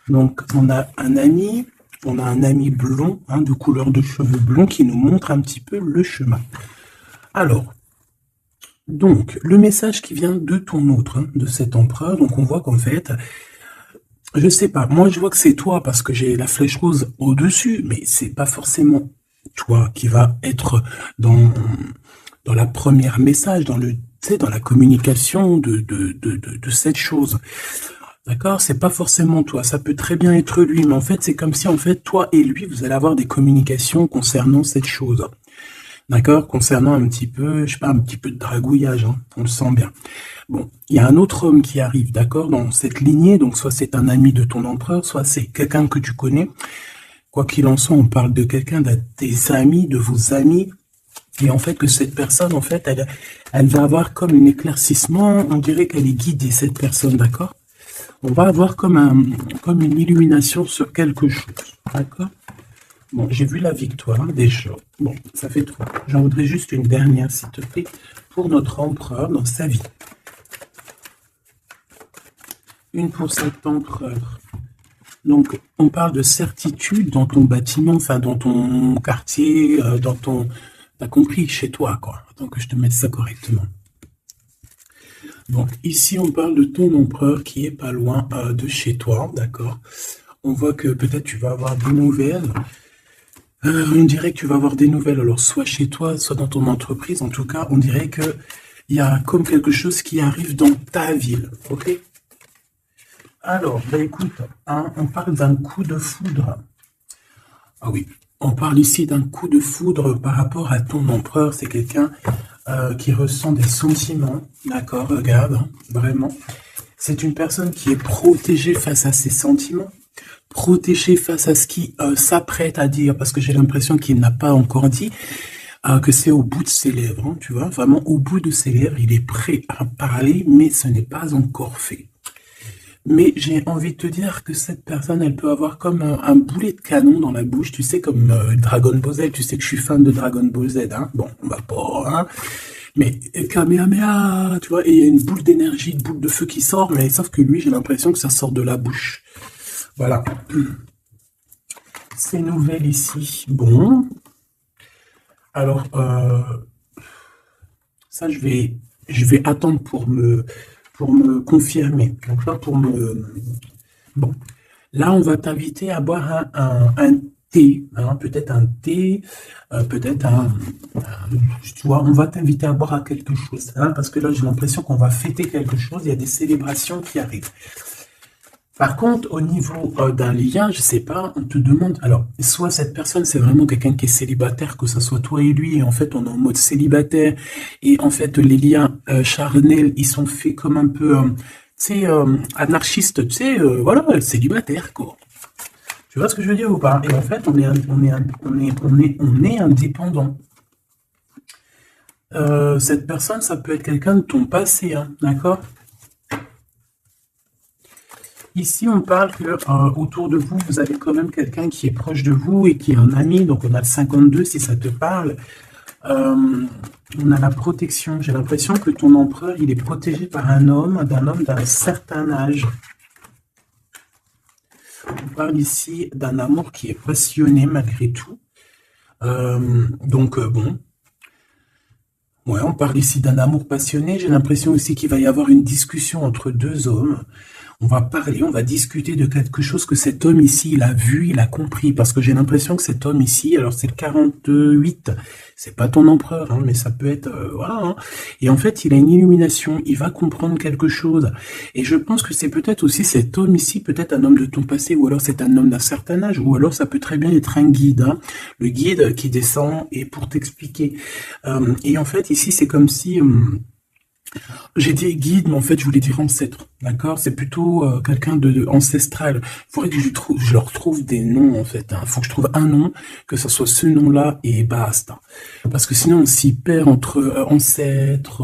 Donc, on a un ami blond, hein, de couleur de cheveux blonds, qui nous montre un petit peu le chemin. Alors, donc, le message qui vient de ton autre, hein, de cet empereur, donc on voit qu'en fait, je sais pas, moi je vois que c'est toi parce que j'ai la flèche rose au-dessus, mais c'est pas forcément toi qui va être dans, dans la première message, dans le, tu sais, dans la communication de cette chose. D'accord? C'est pas forcément toi. Ça peut très bien être lui, mais en fait, c'est comme si, en fait, toi et lui, vous allez avoir des communications concernant cette chose. D'accord? Concernant un petit peu, je sais pas, un petit peu de dragouillage, hein. On le sent bien. Bon, il y a un autre homme qui arrive, d'accord, dans cette lignée. Donc, soit c'est un ami de ton empereur, soit c'est quelqu'un que tu connais. Quoi qu'il en soit, on parle de quelqu'un de tes amis, de vos amis. Et en fait, que cette personne, en fait, elle va avoir comme un éclaircissement. On dirait qu'elle est guidée, cette personne, d'accord? On va avoir comme une illumination sur quelque chose, d'accord? Bon, j'ai vu la victoire déjà. Bon, ça fait trois. J'en voudrais juste une dernière, s'il te plaît, pour notre empereur dans sa vie. Une pour cet empereur. Donc, on parle de certitude dans ton bâtiment, enfin, dans ton quartier, dans ton... T'as compris, chez toi, quoi. Attends que je te mette ça correctement. Donc, ici, on parle de ton empereur qui est pas loin de chez toi, d'accord? On voit que peut-être tu vas avoir des nouvelles. On dirait que tu vas avoir des nouvelles, alors soit chez toi, soit dans ton entreprise. En tout cas, on dirait que il y a comme quelque chose qui arrive dans ta ville, ok? Alors, ben écoute, hein, on parle d'un coup de foudre. Ah oui, on parle ici d'un coup de foudre par rapport à ton empereur. C'est quelqu'un qui ressent des sentiments, d'accord? Regarde, hein, vraiment. C'est une personne qui est protégée face à ses sentiments, protégée face à ce qui s'apprête à dire, parce que j'ai l'impression qu'il n'a pas encore dit, que c'est au bout de ses lèvres, hein, tu vois, vraiment au bout de ses lèvres, il est prêt à parler, mais ce n'est pas encore fait. Mais j'ai envie de te dire que cette personne, elle peut avoir comme un boulet de canon dans la bouche, tu sais, comme Dragon Ball Z, tu sais que je suis fan de Dragon Ball Z, hein, bon, on va pas, hein, mais Kamehameha, tu vois, et il y a une boule d'énergie, une boule de feu qui sort, mais sauf que lui, j'ai l'impression que ça sort de la bouche. Voilà. Ces nouvelles ici, bon, alors, ça, je vais attendre pour me confirmer. Donc là, pour me... Bon. Là, on va t'inviter à boire un thé, hein, peut-être un thé, peut-être tu vois, on va t'inviter à boire à quelque chose, hein, parce que là, j'ai l'impression qu'on va fêter quelque chose, il y a des célébrations qui arrivent. Par contre, au niveau d'un lien, je sais pas, on te demande, alors, soit cette personne, c'est vraiment quelqu'un qui est célibataire, que ce soit toi et lui, et en fait, on est en mode célibataire, et en fait, les liens charnels, ils sont faits comme un peu, tu sais, anarchistes, tu sais, voilà, célibataire, quoi. Tu vois ce que je veux dire ou pas? Et en fait, on est indépendant. Cette personne, ça peut être quelqu'un de ton passé, hein, d'accord? Ici, on parle que autour de vous, vous avez quand même quelqu'un qui est proche de vous et qui est un ami. Donc, on a le 52 si ça te parle. On a la protection. J'ai l'impression que ton empereur, il est protégé par un homme d'un certain âge. On parle ici d'un amour qui est passionné malgré tout. Bon. Ouais, on parle ici d'un amour passionné. J'ai l'impression aussi qu'il va y avoir une discussion entre deux hommes. On va parler, on va discuter de quelque chose que cet homme ici, il a vu, il a compris. Parce que j'ai l'impression que cet homme ici, alors c'est le 48, c'est pas ton empereur, hein, mais ça peut être... voilà. Hein. Et en fait, il a une illumination, il va comprendre quelque chose. Et je pense que c'est peut-être aussi cet homme ici, peut-être un homme de ton passé, ou alors c'est un homme d'un certain âge, ou alors ça peut très bien être un guide. Hein, le guide qui descend et pour t'expliquer. Et en fait, ici, c'est comme si... j'ai dit guide, mais en fait, je voulais dire ancêtre, d'accord? C'est plutôt quelqu'un de ancestral. Il faudrait que je leur trouve des noms, en fait. Il faut que je trouve un nom, que ce soit ce nom-là et basta. Parce que sinon, on s'y perd entre ancêtre,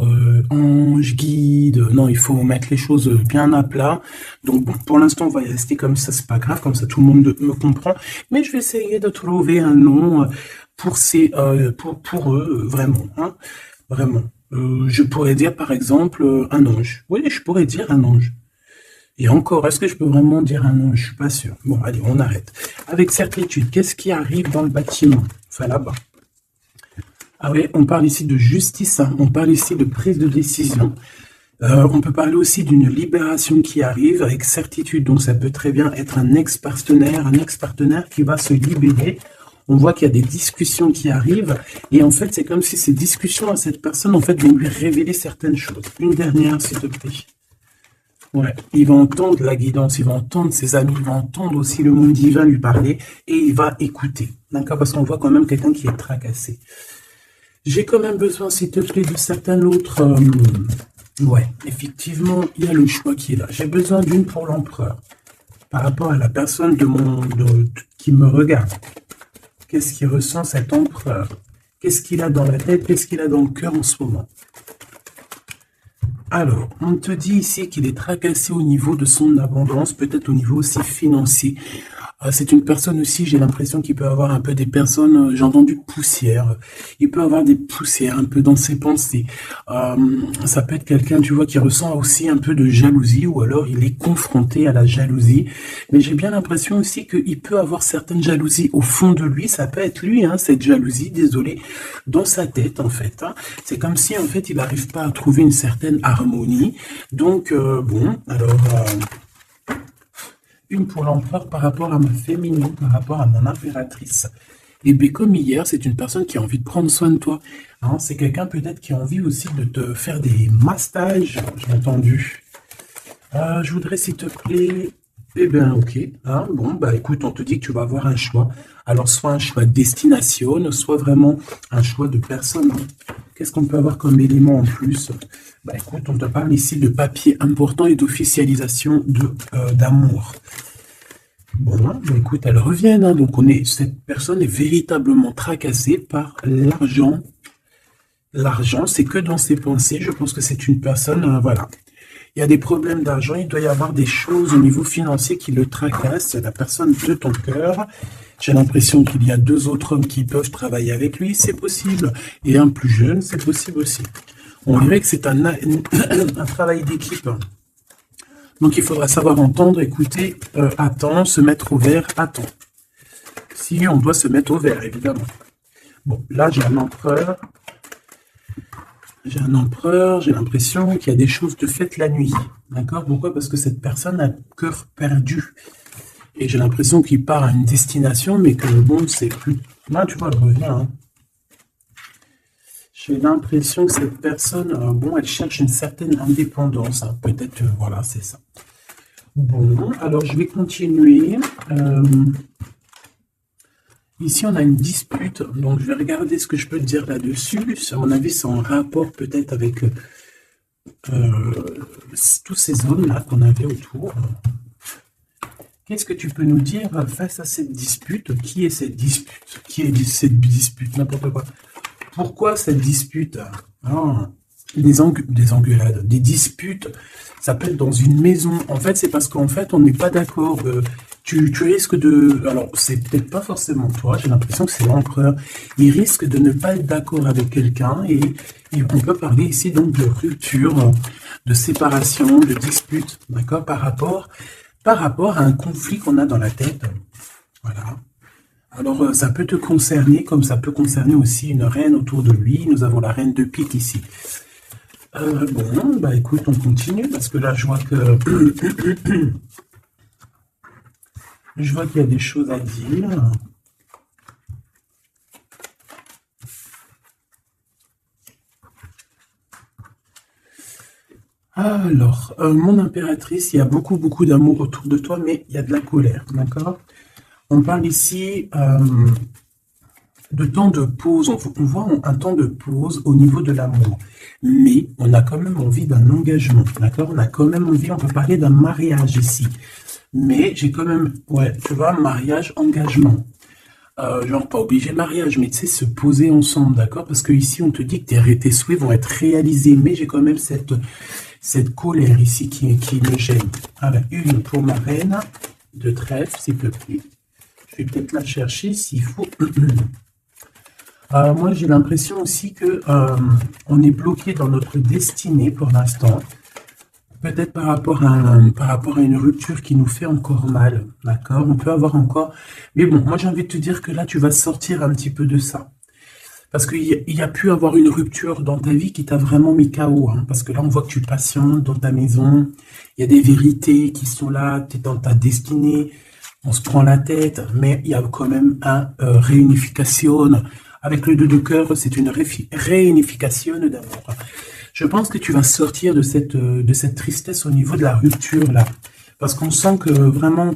ange, guide. Non, il faut mettre les choses bien à plat. Donc, bon, pour l'instant, on va y rester comme ça, c'est pas grave, comme ça, tout le monde me comprend. Mais je vais essayer de trouver un nom pour eux, vraiment, hein, vraiment. Je pourrais dire par exemple un ange. Oui, je pourrais dire un ange. Et encore, est-ce que je peux vraiment dire un nom? Je suis pas sûr. Bon, allez, on arrête. Avec certitude, qu'est-ce qui arrive dans le bâtiment? Enfin, là-bas. Ah oui, on parle ici de justice, hein. On parle ici de prise de décision. On peut parler aussi d'une libération qui arrive avec certitude. Donc, ça peut très bien être un ex-partenaire qui va se libérer. On voit qu'il y a des discussions qui arrivent. Et en fait, c'est comme si ces discussions à cette personne, en fait, vont lui révéler certaines choses. Une dernière, s'il te plaît. Ouais, il va entendre la guidance, il va entendre ses amis, il va entendre aussi le monde divin lui parler et il va écouter. D'accord? Parce qu'on voit quand même quelqu'un qui est tracassé. J'ai quand même besoin, s'il te plaît, de certains autres. Ouais, effectivement, il y a le choix qui est là. J'ai besoin d'une pour l'empereur. Par rapport à la personne qui me regarde. Qu'est-ce qu'il ressent cet empereur? Qu'est-ce qu'il a dans la tête? Qu'est-ce qu'il a dans le cœur en ce moment? Alors, on te dit ici qu'il est tracassé au niveau de son abondance, peut-être au niveau aussi financier. C'est une personne aussi, j'ai l'impression qu'il peut avoir un peu des personnes, j'ai entendu poussière. Il peut avoir des poussières un peu dans ses pensées. Ça peut être quelqu'un, tu vois, qui ressent aussi un peu de jalousie ou alors il est confronté à la jalousie. Mais j'ai bien l'impression aussi qu'il peut avoir certaines jalousies au fond de lui. Ça peut être lui, hein, cette jalousie, désolé, dans sa tête en fait. Hein. C'est comme si en fait il n'arrive pas à trouver une certaine harmonie. Donc bon, alors... une pour l'empereur par rapport à ma féminine, par rapport à mon impératrice. Et bien comme hier, c'est une personne qui a envie de prendre soin de toi. Hein, c'est quelqu'un peut-être qui a envie aussi de te faire des massages, j'ai entendu. Je voudrais s'il te plaît... Eh bien ok, hein, bon, bah écoute, on te dit que tu vas avoir un choix. Alors soit un choix de destination, soit vraiment un choix de personne. Qu'est-ce qu'on peut avoir comme élément en plus? Bah écoute, on te parle ici de papier important et d'officialisation d'amour. Bon, bah écoute, elle revient, hein, donc cette personne est véritablement tracassée par l'argent. L'argent, c'est que dans ses pensées. Je pense que c'est une personne, voilà. Il y a des problèmes d'argent, il doit y avoir des choses au niveau financier qui le tracassent. La personne de ton cœur. J'ai l'impression qu'il y a 2 autres hommes qui peuvent travailler avec lui, c'est possible. Et un plus jeune, c'est possible aussi. On dirait que c'est un travail d'équipe. Donc il faudra savoir entendre, écouter, attendre, se mettre au vert, attendre. Si on doit se mettre au vert, évidemment. Bon, là j'ai un empereur. J'ai l'impression qu'il y a des choses de faites la nuit. D'accord? Pourquoi? Parce que cette personne a le cœur perdu. Et j'ai l'impression qu'il part à une destination, mais que bon, c'est plus... Là, tu vois, elle revient. Hein. J'ai l'impression que cette personne, bon, elle cherche une certaine indépendance. Hein. Peut-être, voilà, c'est ça. Bon, alors je vais continuer. Ici, on a une dispute, donc je vais regarder ce que je peux te dire là-dessus. À mon avis, c'est en rapport peut-être avec tous ces hommes-là qu'on avait autour. Qu'est-ce que tu peux nous dire face à cette dispute? Qui est cette dispute? Qui est cette dispute? N'importe quoi. Pourquoi cette dispute? Des engueulades, des disputes, ça peut être dans une maison. En fait, c'est parce qu'en fait, on n'est pas d'accord. Tu risques de... Alors, c'est peut-être pas forcément toi, j'ai l'impression que c'est l'empereur. Il risque de ne pas être d'accord avec quelqu'un et on peut parler ici donc de rupture, de séparation, de dispute, d'accord, par rapport à un conflit qu'on a dans la tête. Voilà. Alors, ça peut te concerner, comme ça peut concerner aussi une reine autour de lui. Nous avons la reine de pique ici. Bon, bah écoute, on continue, parce que là, je vois que... je vois qu'il y a des choses à dire. Alors, mon impératrice, il y a beaucoup, beaucoup d'amour autour de toi, mais il y a de la colère, d'accord? On parle ici de temps de pause, on voit un temps de pause au niveau de l'amour, mais on a quand même envie d'un engagement, d'accord? On a quand même envie, on peut parler d'un mariage ici, mais j'ai quand même, ouais, tu vois, mariage, engagement. Genre pas obligé mariage, mais tu sais, se poser ensemble, d'accord? Parce que ici, on te dit que tes souhaits vont être réalisés, mais j'ai quand même cette colère ici qui me gêne. Alors, une pour ma reine de trèfle, s'il te plaît. Je vais peut-être la chercher s'il faut. Moi, j'ai l'impression aussi que on est bloqué dans notre destinée pour l'instant. Peut-être par rapport à une rupture qui nous fait encore mal, d'accord? On peut avoir encore... Mais bon, moi j'ai envie de te dire que là, tu vas sortir un petit peu de ça. Parce qu'il y a pu avoir une rupture dans ta vie qui t'a vraiment mis KO, hein. Parce que là, on voit que tu patientes dans ta maison. Il y a des vérités qui sont là, tu es dans ta destinée. On se prend la tête, mais il y a quand même un réunification. Avec le 2 de cœur, c'est une réunification d'amour. Je pense que tu vas sortir de cette tristesse au niveau de la rupture, là. Parce qu'on sent que vraiment,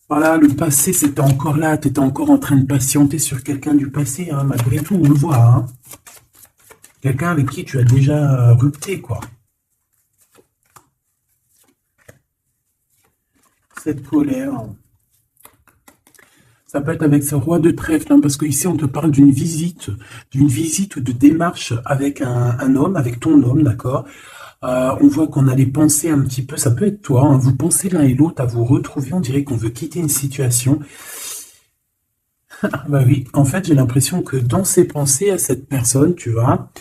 voilà, le passé, c'était encore là. Tu étais encore en train de patienter sur quelqu'un du passé, hein, malgré tout, on le voit, hein. Quelqu'un avec qui tu as déjà rupté, quoi. Cette colère. Ça peut être avec ce roi de trèfle, hein, parce qu'ici, on te parle d'une visite ou de démarche avec un homme, avec ton homme, d'accord? On voit qu'on a les pensées un petit peu, ça peut être toi, hein, vous pensez l'un et l'autre à vous retrouver, on dirait qu'on veut quitter une situation. Bah oui, en fait, j'ai l'impression que dans ses pensées à cette personne, tu vois,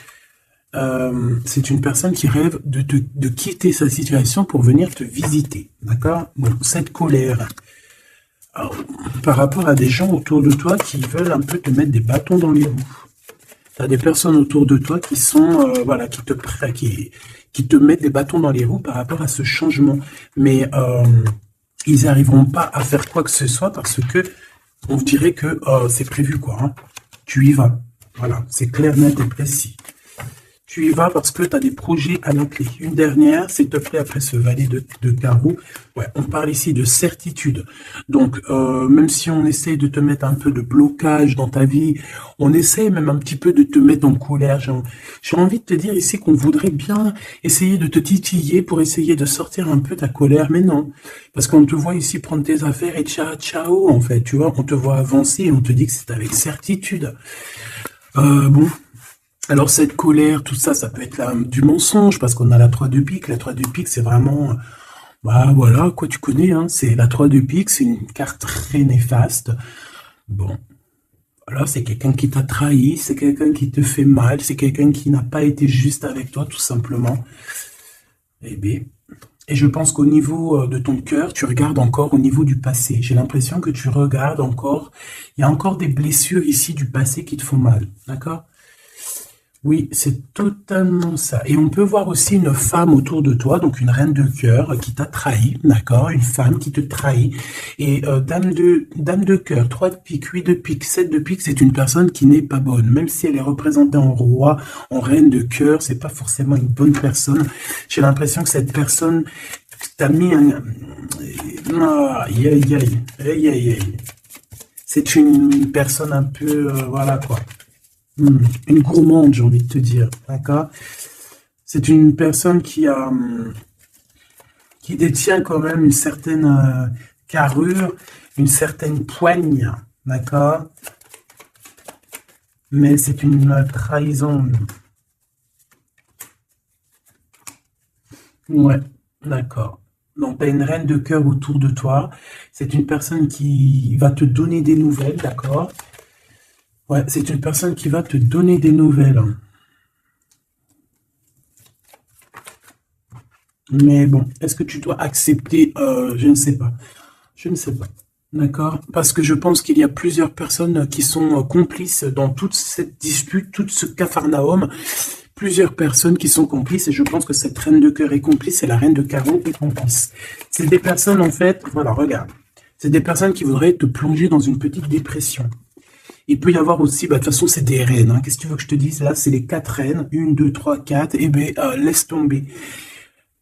c'est une personne qui rêve de quitter sa situation pour venir te visiter, d'accord? Bon, cette colère, alors, par rapport à des gens autour de toi qui veulent un peu te mettre des bâtons dans les roues. Tu as des personnes autour de toi qui sont, voilà, qui te mettent des bâtons dans les roues par rapport à ce changement. Mais ils n'arriveront pas à faire quoi que ce soit parce que on dirait que c'est prévu, quoi, hein. Tu y vas. Voilà, c'est clair, net et précis. Tu y vas parce que tu as des projets à la clé. Une dernière, s'il te plaît, après ce valet de carreau. Ouais, on parle ici de certitude. Donc, même si on essaye de te mettre un peu de blocage dans ta vie, on essaye même un petit peu de te mettre en colère. J'ai envie de te dire ici qu'on voudrait bien essayer de te titiller pour essayer de sortir un peu ta colère, mais non. Parce qu'on te voit ici prendre tes affaires et ciao, ciao, en fait. Tu vois, on te voit avancer et on te dit que c'est avec certitude. Bon. Alors cette colère, tout ça, ça peut être du mensonge, parce qu'on a la 3 de pique. La 3 de pique, c'est vraiment... Bah voilà, quoi, tu connais, hein, c'est la 3 de pique, c'est une carte très néfaste. Bon, voilà, c'est quelqu'un qui t'a trahi, c'est quelqu'un qui te fait mal, c'est quelqu'un qui n'a pas été juste avec toi, tout simplement. Eh bien, et je pense qu'au niveau de ton cœur, tu regardes encore au niveau du passé. J'ai l'impression que tu regardes encore, il y a encore des blessures ici du passé qui te font mal, d'accord? Oui, c'est totalement ça. Et on peut voir aussi une femme autour de toi, donc une reine de cœur qui t'a trahi, d'accord? Une femme qui te trahit. Et dame de cœur, 3 de pique, 8 de pique, 7 de pique, c'est une personne qui n'est pas bonne. Même si elle est représentée en roi, en reine de cœur, c'est pas forcément une bonne personne. J'ai l'impression que cette personne t'a mis un... Aïe, aïe, aïe, aïe, aïe, aïe. C'est une personne un peu... voilà, quoi. Une gourmande, j'ai envie de te dire, d'accord? C'est une personne qui détient quand même une certaine carrure, une certaine poigne, d'accord? Mais c'est une trahison. Ouais, d'accord. Donc, tu as une reine de cœur autour de toi. C'est une personne qui va te donner des nouvelles, d'accord? Ouais, c'est une personne qui va te donner des nouvelles. Mais bon, est-ce que tu dois accepter? Je ne sais pas. Je ne sais pas. D'accord? Parce que je pense qu'il y a plusieurs personnes qui sont complices dans toute cette dispute, tout ce capharnaüm. Plusieurs personnes qui sont complices et je pense que cette reine de cœur est complice et la reine de carreau est complice. C'est des personnes, en fait, voilà, regarde. C'est des personnes qui voudraient te plonger dans une petite dépression. Il peut y avoir aussi, bah, de toute façon, c'est des reines, hein. Qu'est-ce que tu veux que je te dise? Là, c'est les 4 reines. 1, 2, 3, 4. Eh bien, laisse tomber.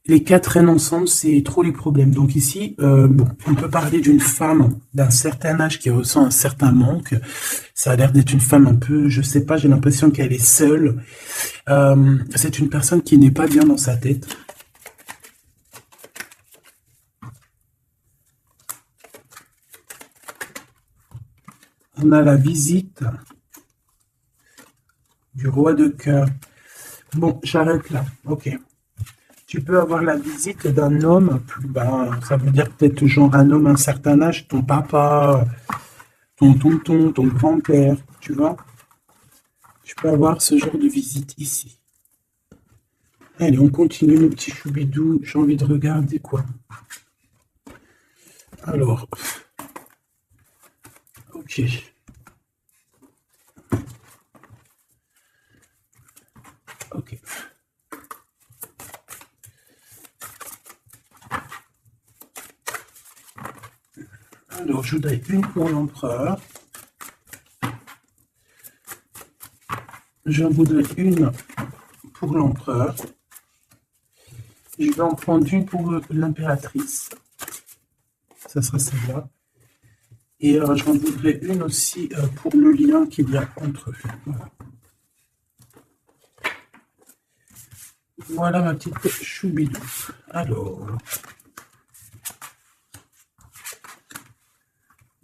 Les 4 reines ensemble, c'est trop les problèmes. Donc ici, bon, on peut parler d'une femme d'un certain âge qui ressent un certain manque. Ça a l'air d'être une femme un peu, je sais pas, j'ai l'impression qu'elle est seule. C'est une personne qui n'est pas bien dans sa tête. On a la visite du roi de cœur. Bon, j'arrête là. Ok. Tu peux avoir la visite d'un homme, ben, ça veut dire peut-être genre un homme à un certain âge, ton papa, ton tonton, ton grand-père, tu vois. Tu peux avoir ce genre de visite ici. Allez, on continue nos petits choubidous. J'ai envie de regarder quoi. Alors, ok. Ok. Alors, je voudrais une pour l'empereur. Je voudrais une pour l'empereur. Je vais en prendre une pour l'impératrice. Ça sera celle-là. Et j'en voudrais une aussi pour le lien qu'il y a entre eux. Voilà. Voilà ma petite choubidou. Alors.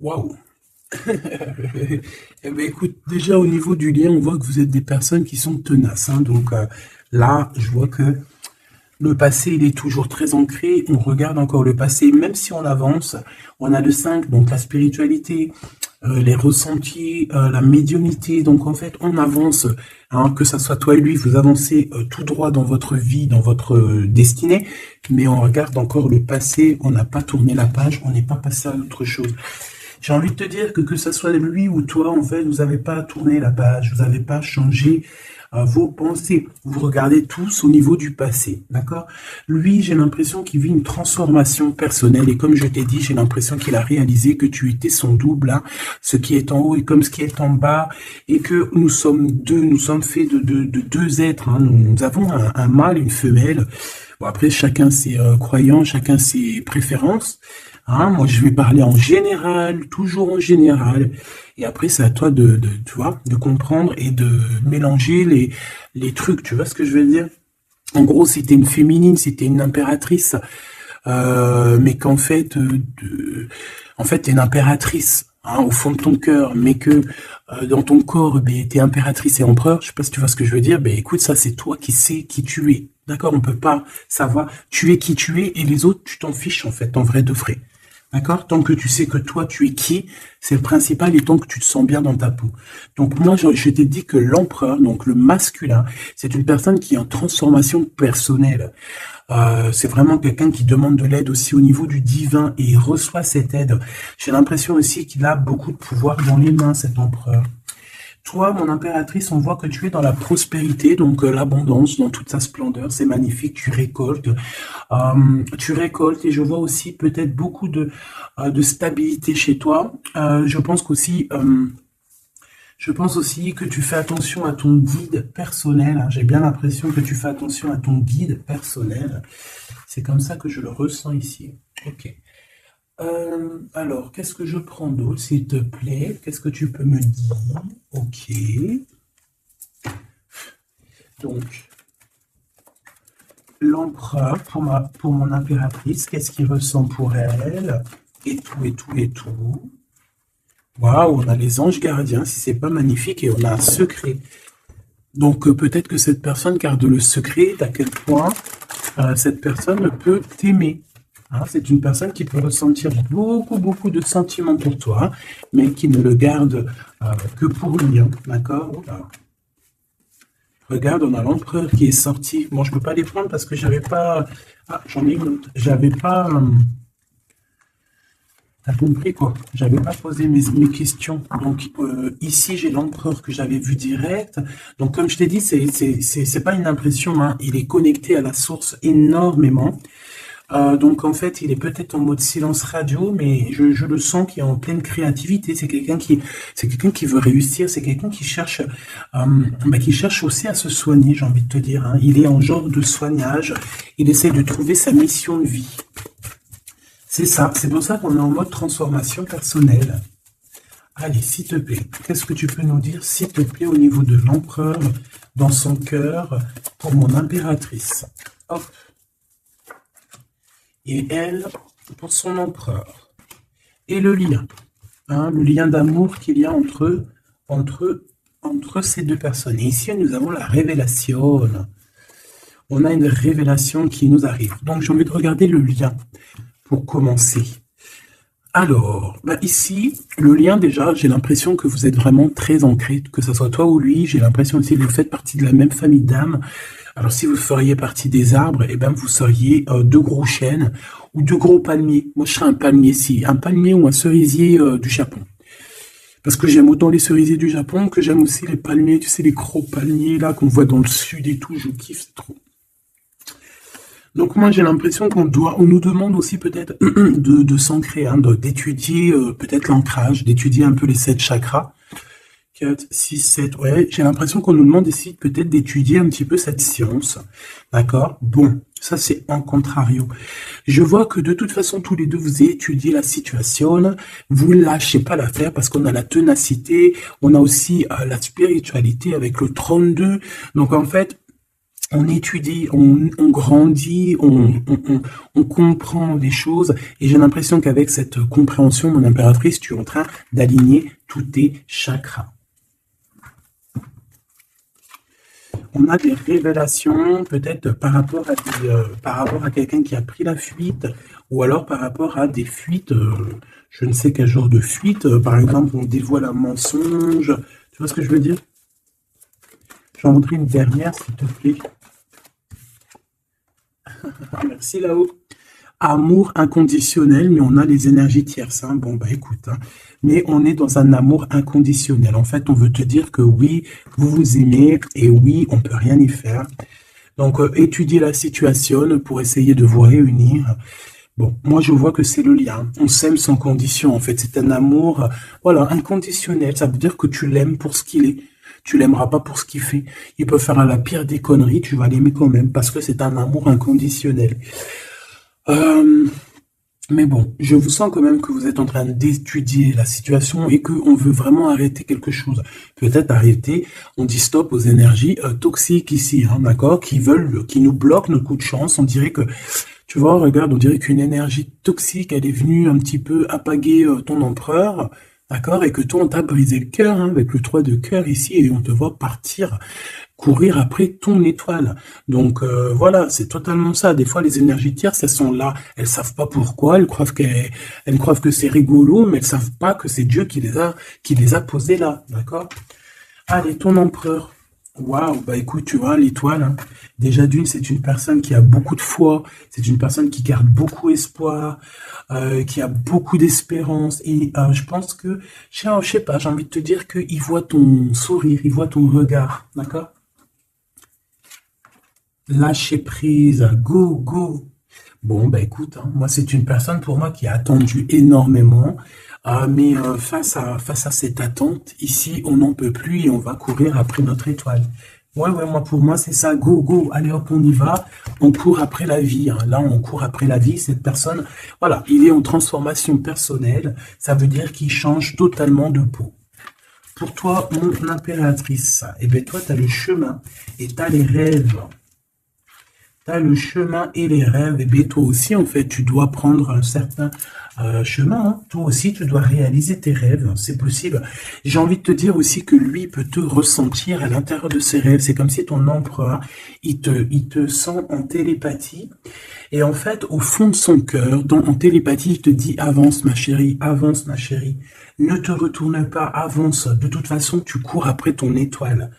Waouh. Eh bien, écoute, déjà au niveau du lien, on voit que vous êtes des personnes qui sont tenaces. Hein. Donc là, je vois que le passé, il est toujours très ancré. On regarde encore le passé, même si on avance. On a le 5, donc la spiritualité, les ressentis, la médiumnité. Donc en fait, on avance, hein, que ça soit toi et lui, vous avancez tout droit dans votre vie, dans votre destinée. Mais on regarde encore le passé. On n'a pas tourné la page. On n'est pas passé à autre chose. J'ai envie de te dire que ça soit lui ou toi, en fait, vous n'avez pas tourné la page, vous n'avez pas changé vos pensées. Vous regardez tous au niveau du passé, d'accord? Lui, j'ai l'impression qu'il vit une transformation personnelle et comme je t'ai dit, j'ai l'impression qu'il a réalisé que tu étais son double, hein, ce qui est en haut et comme ce qui est en bas et que nous sommes deux, nous sommes faits de deux êtres, hein. Nous avons un mâle, une femelle. Bon, après, chacun ses croyances, chacun ses préférences. Hein, moi, je vais parler en général, toujours en général. Et après, c'est à toi tu vois, de comprendre et de mélanger les trucs. Tu vois ce que je veux dire? En gros, c'était une féminine, c'était une impératrice, mais qu'en fait, en fait, t'es une impératrice, hein, au fond de ton cœur, mais que dans ton corps, ben, t'es impératrice et empereur. Je sais pas si tu vois ce que je veux dire. Ben, écoute, ça, c'est toi qui sais qui tu es. D'accord? On peut pas savoir. Tu es qui tu es et les autres, tu t'en fiches, en fait, en vrai de vrai. D'accord? Tant que tu sais que toi, tu es qui, c'est le principal et tant que tu te sens bien dans ta peau. Donc moi, je t'ai dit que l'empereur, donc le masculin, c'est une personne qui est en transformation personnelle. C'est vraiment quelqu'un qui demande de l'aide aussi au niveau du divin et il reçoit cette aide. J'ai l'impression aussi qu'il a beaucoup de pouvoir dans les mains, cet empereur. Toi, mon impératrice, on voit que tu es dans la prospérité, donc l'abondance dans toute sa splendeur, c'est magnifique, tu récoltes et je vois aussi peut-être beaucoup de stabilité chez toi. Je pense aussi que tu fais attention à ton guide personnel, hein. J'ai bien l'impression que tu fais attention à ton guide personnel. C'est comme ça que je le ressens ici. Ok. Alors, qu'est-ce que je prends d'autre, s'il te plaît? Qu'est-ce que tu peux me dire? Ok. Donc, l'empereur pour mon impératrice, qu'est-ce qu'il ressent pour elle? Et tout, et tout, et tout. Waouh, on a les anges gardiens, si c'est pas magnifique, et on a un secret. Donc, peut-être que cette personne garde le secret d'à quel point cette personne peut t'aimer. Hein, c'est une personne qui peut ressentir beaucoup, beaucoup de sentiments pour toi, mais qui ne le garde que pour lui, hein, d'accord? Regarde, on a l'empereur qui est sorti. Bon, je ne peux pas les prendre parce que j'avais pas... Ah, j'en ai une autre. J'avais pas... T'as compris, quoi? J'avais pas posé mes questions. Donc, ici, j'ai l'empereur que j'avais vu direct. Donc, comme je t'ai dit, c'est pas une impression, hein. Il est connecté à la source énormément. Donc en fait, il est peut-être en mode silence radio, mais je le sens qu'il est en pleine créativité. C'est quelqu'un qui veut réussir. C'est quelqu'un qui cherche aussi à se soigner. J'ai envie de te dire, hein. Il est en genre de soignage. Il essaie de trouver sa mission de vie. C'est ça. C'est pour ça qu'on est en mode transformation personnelle. Allez, s'il te plaît, qu'est-ce que tu peux nous dire, s'il te plaît, au niveau de l'empereur dans son cœur pour mon impératrice? Hop. Et elle, pour son empereur. Et le lien, hein, le lien d'amour qu'il y a entre ces deux personnes. Et ici, nous avons la révélation. On a une révélation qui nous arrive. Donc, j'ai envie de regarder le lien pour commencer. Alors, ici, le lien, déjà, j'ai l'impression que vous êtes vraiment très ancrés, que ce soit toi ou lui. J'ai l'impression aussi que vous faites partie de la même famille d'âmes. Alors, si vous feriez partie des arbres, eh ben, vous seriez deux gros chênes ou deux gros palmiers. Moi, je serais un palmier, si. Un palmier ou un cerisier du Japon. Parce que j'aime autant les cerisiers du Japon que j'aime aussi les palmiers, tu sais, les gros palmiers là qu'on voit dans le sud et tout. Je kiffe trop. Donc moi j'ai l'impression on nous demande aussi peut-être de s'ancrer, hein, d'étudier peut-être l'ancrage, d'étudier un peu les 7 chakras. 4, 6, 7, ouais, j'ai l'impression qu'on nous demande ici peut-être d'étudier un petit peu cette science, d'accord? Bon, ça c'est en contrario. Je vois que de toute façon, tous les deux, vous étudiez la situation, vous lâchez pas l'affaire parce qu'on a la ténacité, on a aussi la spiritualité avec le 32, donc en fait, on étudie, on grandit, on comprend des choses, et j'ai l'impression qu'avec cette compréhension, mon impératrice, tu es en train d'aligner tous tes chakras. On a des révélations, peut-être par rapport à quelqu'un qui a pris la fuite, ou alors par rapport à des fuites, je ne sais quel genre de fuite, par exemple, on dévoile un mensonge, tu vois ce que je veux dire? J'en voudrais une dernière, s'il te plaît. Merci là-haut. Amour inconditionnel, mais on a les énergies tierces. Hein. Bon, bah écoute, hein. Mais on est dans un amour inconditionnel. En fait, on veut te dire que oui, vous vous aimez, et oui, on peut rien y faire. Donc, étudier la situation pour essayer de vous réunir. Bon, moi, je vois que c'est le lien. On s'aime sans condition. En fait, c'est un amour, voilà, inconditionnel. Ça veut dire que tu l'aimes pour ce qu'il est. Tu l'aimeras pas pour ce qu'il fait. Il peut faire la pire des conneries, tu vas l'aimer quand même, parce que c'est un amour inconditionnel. Mais bon, je vous sens quand même que vous êtes en train d'étudier la situation et qu'on veut vraiment arrêter quelque chose. Peut-être arrêter, on dit stop aux énergies toxiques ici, hein, d'accord, qui nous bloquent notre coup de chance. On dirait que, tu vois, regarde, on dirait qu'une énergie toxique, elle est venue un petit peu apaguer ton empereur. D'accord? Et que toi, on t'a brisé le cœur, hein, avec le 3 de cœur ici, et on te voit partir, courir après ton étoile. Donc voilà, c'est totalement ça. Des fois, les énergies tierces, elles sont là, elles savent pas pourquoi, elles croient que c'est rigolo, mais elles savent pas que c'est Dieu qui les a posées là. D'accord? Allez, ton empereur. Waouh, bah écoute, tu vois, l'étoile, hein, déjà d'une, c'est une personne qui a beaucoup de foi, c'est une personne qui garde beaucoup espoir, qui a beaucoup d'espérance, et je pense que, je sais pas, j'ai envie de te dire qu'il voit ton sourire, il voit ton regard, d'accord? Lâcher prise, go, go. Bon, bah écoute, hein, moi c'est une personne pour moi qui a attendu énormément, mais face à cette attente, ici on n'en peut plus et on va courir après notre étoile. Ouais, moi pour moi c'est ça, go, go, allez hop, on y va, on court après la vie. Hein. Là on court après la vie, cette personne, voilà, il est en transformation personnelle, ça veut dire qu'il change totalement de peau. Pour toi, mon impératrice, eh bien toi tu as le chemin et tu as les rêves. T'as le chemin et les rêves, et bien toi aussi, en fait, tu dois prendre un certain chemin. Hein. Toi aussi, tu dois réaliser tes rêves, c'est possible. J'ai envie de te dire aussi que lui peut te ressentir à l'intérieur de ses rêves. C'est comme si ton empereur, il te sent en télépathie. Et en fait, au fond de son cœur, en télépathie, il te dit, avance ma chérie, avance ma chérie. Ne te retourne pas, avance. De toute façon, tu cours après ton étoile.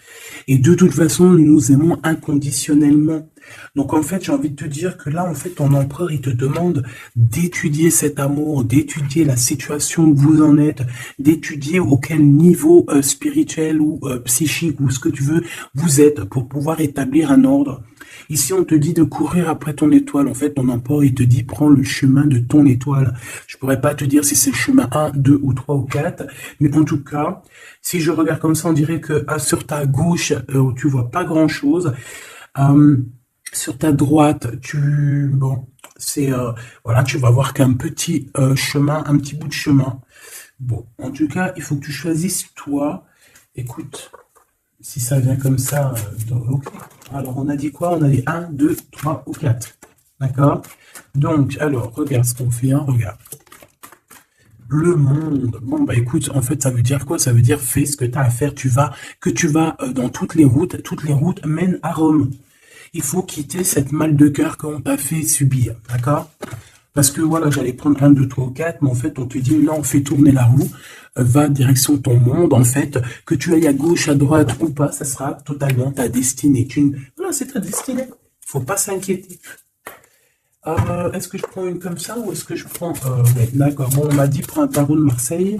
Et de toute façon, nous nous aimons inconditionnellement. Donc en fait, j'ai envie de te dire que là, en fait, ton empereur, il te demande d'étudier cet amour, d'étudier la situation où vous en êtes, d'étudier auquel niveau spirituel ou psychique ou ce que tu veux vous êtes pour pouvoir établir un ordre. Ici, on te dit de courir après ton étoile. En fait, ton empereur, il te dit prends le chemin de ton étoile. Je pourrais pas te dire si c'est le chemin 1, 2 ou 3 ou 4, mais en tout cas, si je regarde comme ça, on dirait que sur ta gauche, tu vois pas grand-chose. Sur ta droite, voilà, tu vas voir qu'un petit chemin, un petit bout de chemin. Bon, en tout cas, il faut que tu choisisses toi. Écoute, si ça vient comme ça, ok. Alors, on a dit quoi? On a dit 1, 2, 3 ou 4. D'accord? Donc, alors, regarde ce qu'on fait, hein, regarde. Le monde. Bon, bah écoute, en fait, ça veut dire quoi? Ça veut dire fais ce que tu as à faire. Tu vas dans toutes les routes mènent à Rome. Il faut quitter cette mal de cœur qu'on t'a fait subir, d'accord? Parce que voilà, j'allais prendre 1, 2, 3 ou 4, mais en fait, on te dit, non, fais tourner la roue, va direction ton monde, en fait, que tu ailles à gauche, à droite ou pas, ça sera totalement ta destinée. Voilà, c'est ta destinée. Faut pas s'inquiéter. Est-ce que je prends une comme ça ou est-ce que je prends... ouais, d'accord, bon, on m'a dit, prends un tarot de Marseille,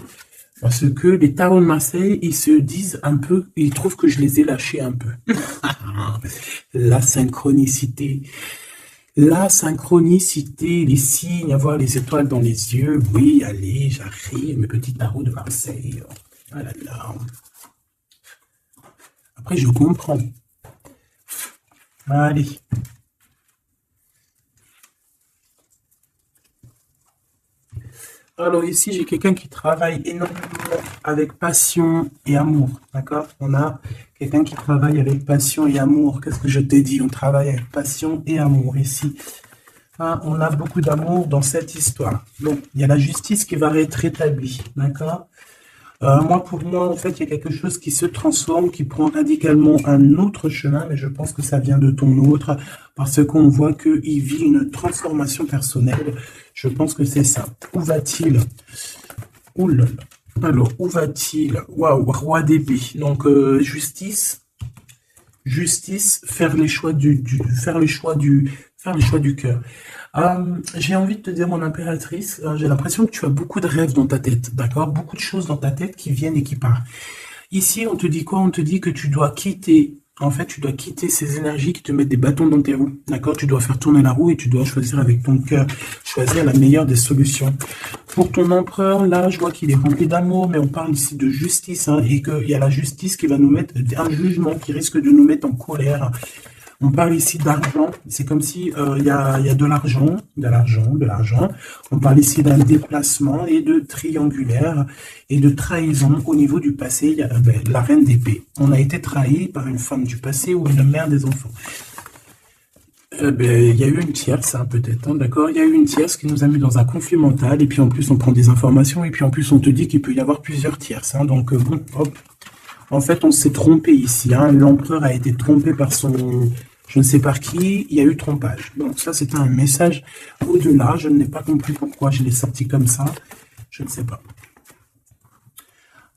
parce que les tarots de Marseille, ils se disent un peu, ils trouvent que je les ai lâchés un peu. La synchronicité. La synchronicité, les signes, avoir les étoiles dans les yeux. Oui, allez, j'arrive, mes petits tarots de Marseille. Ah là là. Après, je comprends. Allez. Alors ici, j'ai quelqu'un qui travaille énormément avec passion et amour, d'accord? On a quelqu'un qui travaille avec passion et amour. Qu'est-ce que je t'ai dit? On travaille avec passion et amour ici. Hein, on a beaucoup d'amour dans cette histoire. Donc, il y a la justice qui va être rétablie, d'accord? Moi, pour moi, en fait, il y a quelque chose qui se transforme, qui prend radicalement un autre chemin, mais je pense que ça vient de ton autre, parce qu'on voit qu'il vit une transformation personnelle. Je pense que c'est ça. Où va-t-il? Ouh là là. Alors, où va-t-il? Waouh, roi d'épée. Donc, justice, faire les choix faire les choix du cœur. J'ai envie de te dire, mon impératrice, j'ai l'impression que tu as beaucoup de rêves dans ta tête, d'accord? Beaucoup de choses dans ta tête qui viennent et qui partent. Ici, on te dit quoi? On te dit que tu dois quitter, en fait, tu dois quitter ces énergies qui te mettent des bâtons dans tes roues, d'accord? Tu dois faire tourner la roue et tu dois choisir avec ton cœur, choisir la meilleure des solutions. Pour ton empereur, là, je vois qu'il est rempli d'amour, mais on parle ici de justice, hein, et qu'il y a la justice qui va nous mettre un jugement qui risque de nous mettre en colère. On parle ici d'argent, c'est comme si il y a de l'argent, de l'argent. On parle ici d'un déplacement et de triangulaire et de trahison au niveau du passé. Il y a la reine d'épée. On a été trahi par une femme du passé ou une mère des enfants. Il y a eu une tierce, hein, peut-être, hein, d'accord? Il y a eu une tierce qui nous a mis dans un conflit mental, et puis en plus on prend des informations, et puis en plus on te dit qu'il peut y avoir plusieurs tierces, hein, donc bon, hop. En fait, on s'est trompé ici, hein. L'empereur a été trompé par son... Je ne sais par qui, il y a eu trompage. Donc ça, c'était un message au-delà. Je n'ai pas compris pourquoi je l'ai sorti comme ça. Je ne sais pas.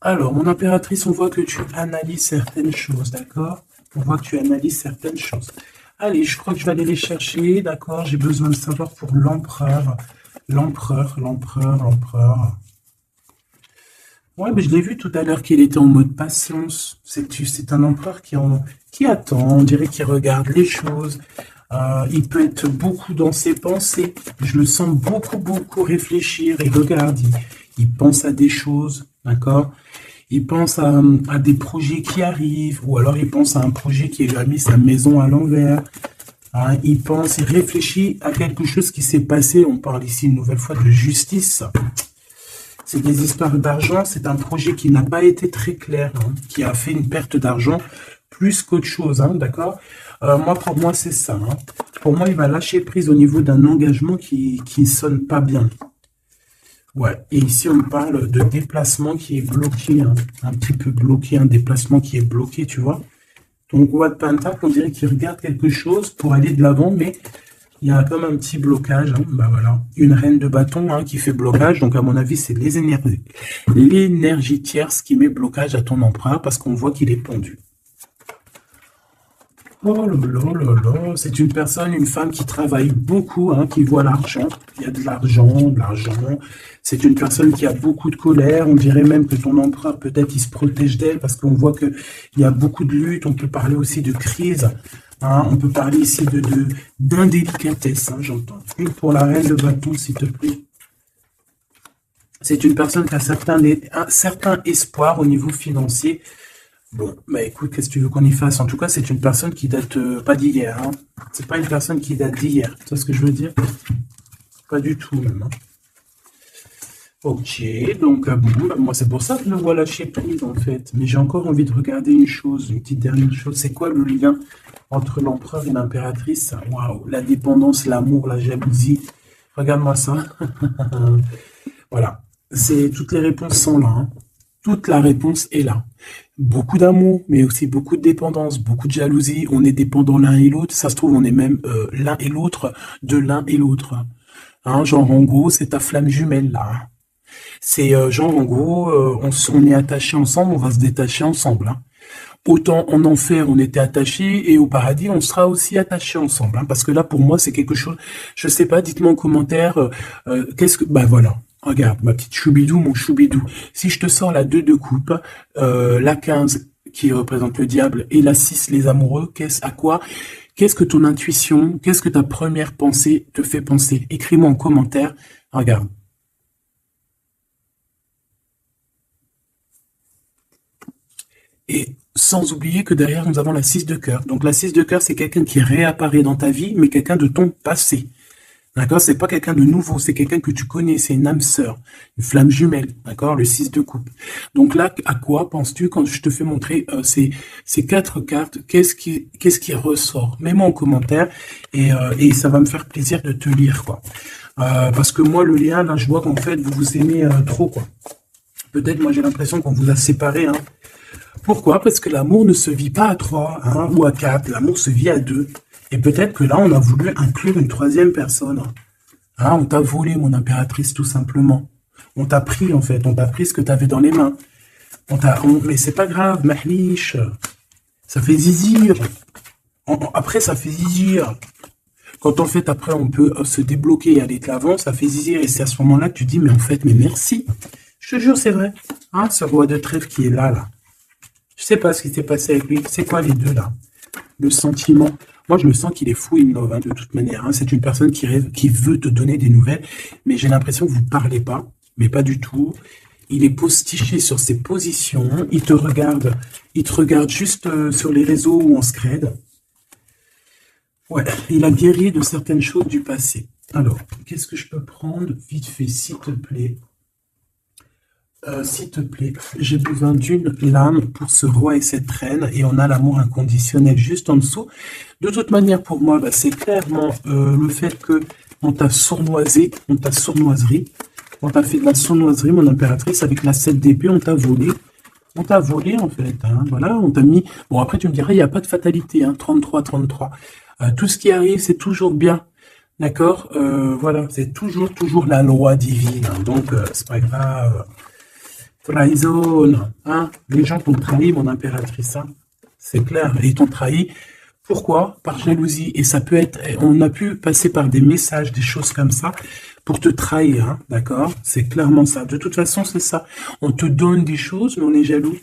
Alors, mon impératrice, on voit que tu analyses certaines choses, d'accord? On voit que tu analyses certaines choses. Allez, je crois que je vais aller les chercher, d'accord? J'ai besoin de savoir pour l'empereur. L'empereur. Ouais, mais je l'ai vu tout à l'heure qu'il était en mode patience. C'est un empereur qui attend, on dirait qu'il regarde les choses. Il peut être beaucoup dans ses pensées. Je le sens beaucoup réfléchir et regarde. Il pense à des choses, d'accord? Il pense à des projets qui arrivent, ou alors il pense à un projet qui lui a mis sa maison à l'envers. Hein, il réfléchit à quelque chose qui s'est passé. On parle ici une nouvelle fois de justice. C'est des histoires d'argent, c'est un projet qui n'a pas été très clair, hein, qui a fait une perte d'argent plus qu'autre chose, hein, d'accord? Pour moi, c'est ça. Hein. Pour moi, il va lâcher prise au niveau d'un engagement qui ne sonne pas bien. Ouais, et ici, on parle de déplacement qui est bloqué, hein, un petit peu bloqué, un déplacement qui est bloqué, tu vois? Donc, roi de Pentacle, on dirait qu'il regarde quelque chose pour aller de l'avant, mais... il y a comme un petit blocage, hein. Bah voilà, une reine de bâton, hein, qui fait blocage. Donc à mon avis, c'est l'énergie tierce qui met blocage à ton empereur parce qu'on voit qu'il est pendu. Oh là là là là, c'est une personne, une femme qui travaille beaucoup, hein, qui voit l'argent. Il y a de l'argent, de l'argent. C'est une personne qui a beaucoup de colère. On dirait même que ton empereur, peut-être, il se protège d'elle parce qu'on voit qu'il y a beaucoup de luttes. On peut parler aussi de crise. Hein, on peut parler ici d'indélicatesse, hein, j'entends. Une pour la reine de bâton, s'il te plaît. C'est une personne qui a un certain espoir au niveau financier. Bon, bah écoute, qu'est-ce que tu veux qu'on y fasse? En tout cas, c'est une personne qui date pas d'hier. Hein. C'est pas une personne qui date d'hier. Tu vois ce que je veux dire? Pas du tout, même. Hein. Ok, donc bon, bah, moi c'est pour ça que je le vois lâcher prise en fait. Mais j'ai encore envie de regarder une chose, une petite dernière chose. C'est quoi le lien entre l'empereur et l'impératrice? Waouh, la dépendance, l'amour, la jalousie. Regarde-moi ça. Voilà, toutes les réponses sont là. Hein. Toute la réponse est là. Beaucoup d'amour, mais aussi beaucoup de dépendance, beaucoup de jalousie. On est dépendants l'un et l'autre. Ça se trouve, on est même l'un et l'autre de l'un et l'autre. Hein, genre, en gros, c'est ta flamme jumelle, là. Hein. C'est genre, en gros, on est attachés ensemble, on va se détacher ensemble. Hein. Autant en enfer, on était attachés, et au paradis, on sera aussi attachés ensemble. Hein, parce que là, pour moi, c'est quelque chose, je sais pas, dites-moi en commentaire, qu'est-ce que... Bah voilà, regarde, ma petite choubidou, mon choubidou. Si je te sors la 2 de coupe, la 15 qui représente le diable, et la 6, les amoureux, qu'est-ce que ton intuition, qu'est-ce que ta première pensée te fait penser? Écris-moi en commentaire, regarde. Et sans oublier que derrière, nous avons la 6 de cœur. Donc la 6 de cœur, c'est quelqu'un qui réapparaît dans ta vie, mais quelqu'un de ton passé. D'accord? C'est pas quelqu'un de nouveau, c'est quelqu'un que tu connais, c'est une âme sœur, une flamme jumelle, d'accord? Le 6 de coupe. Donc là, à quoi penses-tu quand je te fais montrer ces 4 cartes? Qu'est-ce qui ressort? Mets-moi en commentaire et ça va me faire plaisir de te lire, quoi. Parce que moi, le lien, là, je vois qu'en fait, vous vous aimez trop, quoi. Peut-être, moi, j'ai l'impression qu'on vous a séparés, hein. Pourquoi? Parce que l'amour ne se vit pas à 3 hein, ou à 4, l'amour se vit à 2. Et peut-être que là, on a voulu inclure une troisième personne. Hein, on t'a volé, mon impératrice, tout simplement. On t'a pris, en fait, on t'a pris ce que tu avais dans les mains. Mais c'est pas grave, mahliche. Ça fait zizir. Après, ça fait zizir. Quand en fait, après, on peut se débloquer et aller de l'avant, ça fait zizir. Et c'est à ce moment-là que tu dis, mais en fait, mais merci. Je te jure, c'est vrai. Hein, ce roi de trèfle qui est là, là. Je sais pas ce qui s'est passé avec lui. C'est quoi les deux, là? Le sentiment. Moi, je le sens qu'il est fou in love, hein, de toute manière. Hein. C'est une personne qui veut te donner des nouvelles, mais j'ai l'impression que vous ne parlez pas, mais pas du tout. Il est postiché sur ses positions. Il te regarde juste sur les réseaux où on se crède. Ouais, il a guéri de certaines choses du passé. Alors, qu'est-ce que je peux prendre vite fait, s'il te plaît? S'il te plaît, j'ai besoin d'une lame pour ce roi et cette reine, et on a l'amour inconditionnel juste en dessous. De toute manière, pour moi, bah, c'est clairement le fait que on t'a sournoisé, on t'a sournoiserie, on t'a fait de la sournoiserie, mon impératrice, avec la 7 d'épée, on t'a volé. On t'a volé, en fait, hein, voilà, on t'a mis... Bon, après, tu me dirais, il n'y a pas de fatalité, hein, 33, 33. Tout ce qui arrive, c'est toujours bien, d'accord? Voilà, c'est toujours la loi divine, hein, donc c'est pas grave... Trahison, hein? Les gens t'ont trahi, mon impératrice, hein? C'est clair, ils t'ont trahi. Pourquoi? Par jalousie. Et ça peut être, on a pu passer par des messages, des choses comme ça, pour te trahir, hein? D'accord? C'est clairement ça. De toute façon, c'est ça. On te donne des choses, mais on est jaloux.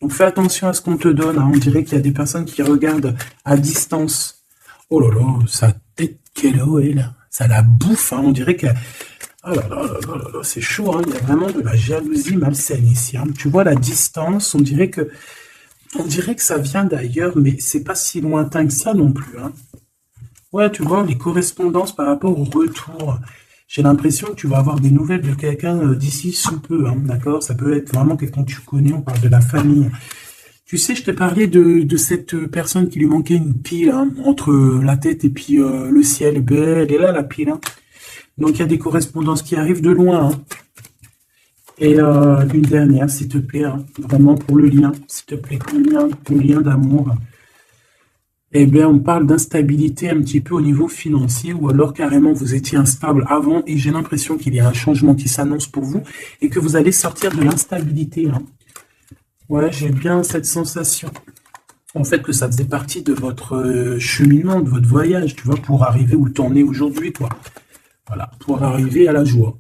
Donc fais attention à ce qu'on te donne, hein? On dirait qu'il y a des personnes qui regardent à distance. Oh là là, sa tête, quelle eau est là. Ça la bouffe, hein? On dirait qu'elle... Oh là là là là là là, c'est chaud, hein. Il y a vraiment de la jalousie malsaine ici. Hein. Tu vois la distance, on dirait que ça vient d'ailleurs, mais c'est pas si lointain que ça non plus. Hein. Ouais, tu vois, les correspondances par rapport au retour. J'ai l'impression que tu vas avoir des nouvelles de quelqu'un d'ici sous peu, hein, d'accord? Ça peut être vraiment quelqu'un que tu connais, on parle de la famille. Tu sais, je t'ai parlé de cette personne qui lui manquait une pile hein, entre la tête et puis le ciel. Ben, elle est là, la pile, hein. Donc, il y a des correspondances qui arrivent de loin. Hein. Et une dernière, s'il te plaît, hein, vraiment pour le lien, s'il te plaît, le lien d'amour. Eh bien, on parle d'instabilité un petit peu au niveau financier, ou alors carrément vous étiez instable avant, et j'ai l'impression qu'il y a un changement qui s'annonce pour vous, et que vous allez sortir de l'instabilité. Hein. Ouais, j'ai bien cette sensation. En fait, que ça faisait partie de votre cheminement, de votre voyage, tu vois, pour arriver où t'en es aujourd'hui, quoi. Voilà, pour arriver à la joie.